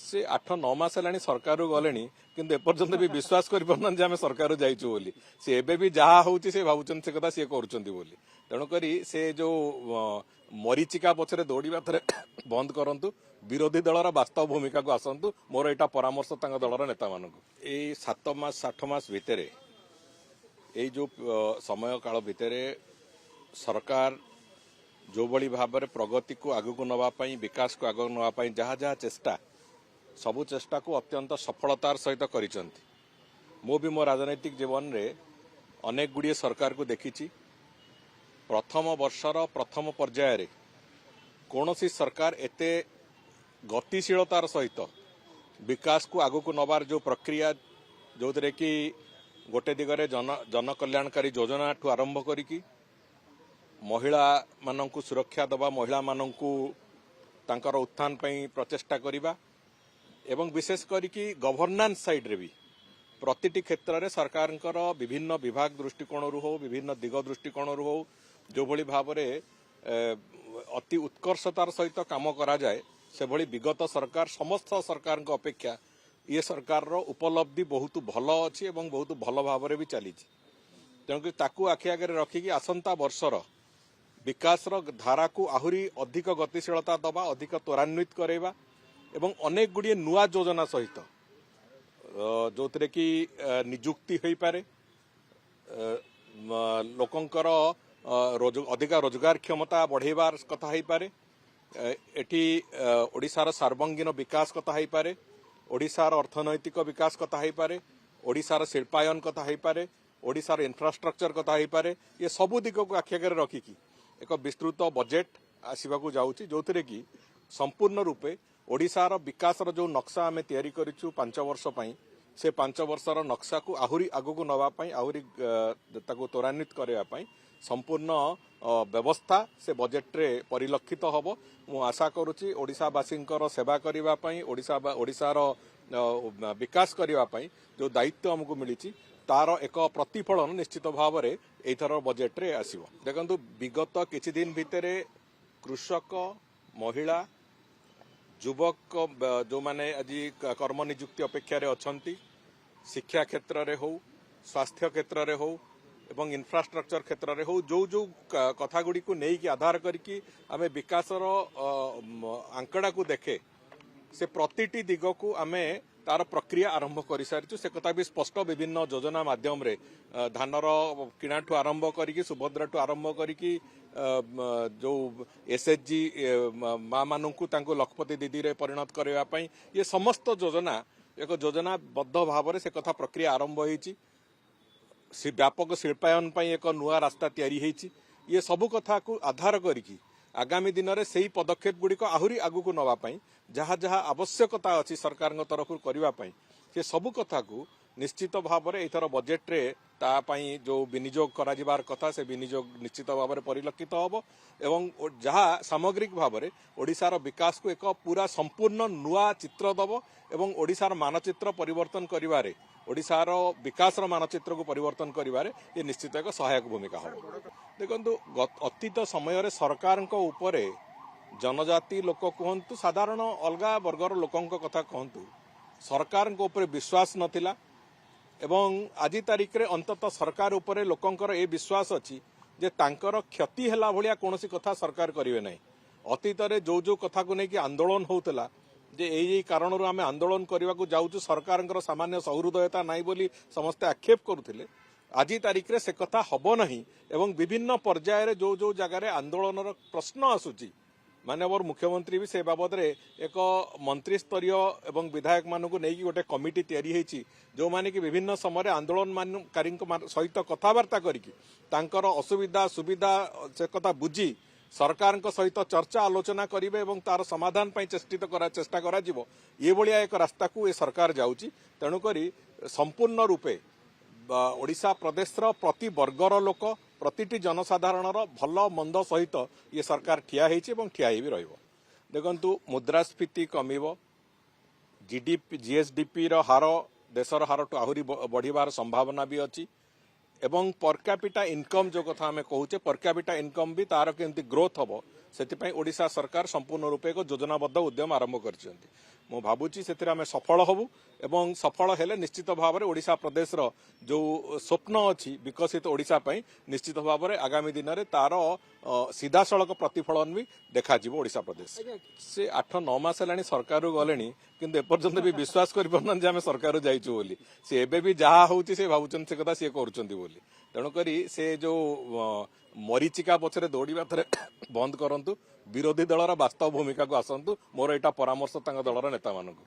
से 8-9 मास है सरकार गले किंतु एपर्यंत भी विश्वास कर सरकार जाइचु बोली से एबे भी जहा होउची से भावुचन से कथा से करूचंती बोली तेणुक से जो मरीचिका पछरे दौड़ा थे बंद करंतु विरोधी दलर वास्तव भूमिका को आसतु मोर यहाँ परामर्श दलर नेता मान 7 मास 8 मास भितर ये जो समय काल भितर सरकार जो बड़ी भाव में प्रगति को आगू नापी विकास को आगू नापी जहाँ जहाँ चेष्टा सबु चेष्टा को अत्यंत सफलतार सहित करिसंती। मो भी मो राजनैतिक जीवन में अनेक गुड़िए सरकार को देखी प्रथम वर्षर प्रथम पर्यायर कौन सी सरकार एते गतिशीलतार सहित विकास को आगू को नबार जो प्रक्रिया जो थे कि गोटे दिगरे जन कल्याणकारी योजना ठू आरंभ करिकी महिला मानंकु सुरक्षा दबा महिला मानंकु तांकर उत्थान पई प्रचेष्टा करिबा एवं विशेष करिकी गवर्नेंस साइड रे भी प्रतिटी क्षेत्र में सरकार विभिन्न विभाग दृष्टिकोण हो विभिन्न दिग दृष्टिकोण हो जो भली भाव में अति उत्कर्षतार सहित काम करा जाए से भली विगत सरकार समस्त सरकार अपेक्षा ये सरकार उपलब्धि बहुत भल अच्छी और बहुत भल भाव में भी चली तेणुक ताकू आखि आगे रखिकी आसंता वर्षर विकास धारा को आहरी अधिक गतिशीलता दबा अधिक त्वरान्वित करवा एवं अनेक गुड़िए नुआ योजना सहित जो थे कि निजुक्ति हो पारे लोकंकर अधिक रोजगार क्षमता बढ़ेबार कथा हो पारे एटी ओडिशार सार्वंगीन विकास कथा हो पारे ओडिशार अर्थनैतिक विकास कथा हो पारे ओडिशार शिल्पायन कथा हो पारे ओडिशार इंफ्रास्ट्रक्चर कथा हो पारे ये सबू दिग को आखि आगे रखिकी एक विस्तृत बजेट आसवाक जाऊँगी जो थे कि संपूर्ण रूपे ओडिशार विकासर जो नक्शा आम तैयारी करिछु 5 वर्ष पई से 5 वर्षर नक्शा को आहरी आगू नापी आहरी त्वरान्वित करने संपूर्ण व्यवस्था से बजेट रे परिलक्षित हम मु आशा करुच्ची ओडिशावासी सेवा करने ओडिशार विकास करने जो दायित्व आमको मिली तार एक प्रतिफलन निश्चित भाव में एथर बजेट रे आसीबो। देखंतु विगत किछि दिन भितर कृषक महिला युवक जो माने आज कर्म निजुक्ति अपेक्षा अछंती शिक्षा क्षेत्र रे हो स्वास्थ्य क्षेत्र रे हो एवं इंफ्रास्ट्रक्चर क्षेत्र रे हो जो जो कथा गुडी को नहीं कि आधार करके आमे विकासर आंकड़ा को देखे से प्रतिटी दिग को आमे तार प्रक्रिया आरंभ कर सारी से कथा भी स्पष्ट विभिन्न योजना माध्यम रे धानर किणाठू आरंभ करिकी सुभद्राठू आरंभ करिकी जो एसएचजी माँ मानू लखपति दीदी रे परिणत करने ये समस्त योजना एक योजनाबद्ध भाव में से कथा प्रक्रिया आरंभ होती व्यापक शिल्पायन एक नुआ रास्ता तैयारी होती ये सबू कथा को आधार करिकी आगामी दिन में से पदक्षेप गुड़िक आहरी आगू को नापी जहाँ जहाँ आवश्यकता अच्छी सरकार तरफ करने से सबू कथा को निश्चित भाव में एथर बजेट रे तापाई जो विनियोग करार कथा से विनियोग निश्चित भाव में परिलक्षित हम एवं जहाँ सामग्रिक भाव में ओडिशार विकास को एक पूरा संपूर्ण नुआ चित्र दब एवं ओडिशार मानचित्र परिवर्तन करिवारे ओडिशार विकास मानचित्र को परिवर्तन करिवारे ये निश्चित एक सहायक भूमिका हम। देखंतु अतीत समय सरकार उपरे जनजाति लोक कहतु साधारण अलगा वर्गर लोकों कथा कहतु सरकार ऊपर विश्वास नथिला एवं आज तारिख रे अंततः सरकार उपरे लोकंकर ए विश्वास अच्छी जे तांकर क्षति हैला भलिया कोनोसी कथा सरकार करिवे नहीं। अतीत रे जो जो कथा को लेकिन आंदोलन होउतला जे एई कारण आम आंदोलन करने को जाऊँ सरकार सामान्य सहृदयता नहीं बोली समस्ते आक्षेप करुथिले आज तारिख रे से कथा हब नहीं एवं विभिन्न पर्यायर जो जो जगार आंदोलन प्रश्न आसूची माननीय मुख्यमंत्री भी से बाबद रे एक मंत्री स्तरीय एवं विधायक मानू नहीं गोटे कमिटी तैयारी होती जो माने कि विभिन्न समय आंदोलनकारी सहित कथबार्ता कर असुविधा सुविधा से कथा बुझी सरकार सहित चर्चा आलोचना करेंगे और तार समाधान चेष्टा करा ये भाया एक रास्ता को ये सरकार जाऊँगी तेणुक संपूर्ण रूपे ओडिशा प्रदेश प्रति वर्गर लोक प्रतिटी जनसाधारण भल मंद सहित ये सरकार ठिया भी रहिबो। देखंतु मुद्रास्फीति कमिबो जीएसडीपी हार देशर हार टू आहरी बढ़िबार संभावना भी अच्छी एवं पर कैपिटा इनकम जो कथा आम कहूचे पर कैपिटा इनकम भी तार केमती ग्रोथ हम से ओडिशा सरकार संपूर्ण रूपे एक योजनाबद्ध उद्यम आरंभ कर ମୁଁ ଭାବୁଛି ସେଥିରେ ଆମେ ସଫଳ ହବୁ ଏବଂ ସଫଳ ହେଲେ ନିଶ୍ଚିତ ଭାବରେ ଓଡ଼ିଶା ପ୍ରଦେଶର ଯୋଉ ସ୍ୱପ୍ନ ଅଛି ବିକଶିତ ଓଡ଼ିଶା ପାଇଁ ନିଶ୍ଚିତ ଭାବରେ ଆଗାମୀ ଦିନରେ ତାର ସିଧାସଳଖ ପ୍ରତିଫଳନ ବି ଦେଖାଯିବ ଓଡ଼ିଶା ପ୍ରଦେଶ। ସେ 8-9 ମାସ ହେଲାଣି ସରକାରରୁ ଗଲେଣି କିନ୍ତୁ ଏପର୍ଯ୍ୟନ୍ତ ବି ବିଶ୍ୱାସ କରିପାରୁନାହାନ୍ତି ଯେ ଆମେ ସରକାରରୁ ଯାଇଛୁ ବୋଲି। ସେ ଏବେ ବି ଯାହା ହଉଛି ସେ ଭାବୁଛନ୍ତି ସେ କଥା ସିଏ କରୁଛନ୍ତି ବୋଲି। ତେଣୁକରି ସେ ଯୋଉ ମରିଚିକା ପଛରେ ଦୌଡ଼ିବା ଥରେ ବନ୍ଦ କରନ୍ତୁ, ବିରୋଧୀ ଦଳର ବାସ୍ତବ ଭୂମିକାକୁ ଆସନ୍ତୁ। ମୋର ଏଇଟା ପରାମର୍ଶ ତାଙ୍କ ଦଳର ନେତାମାନଙ୍କୁ।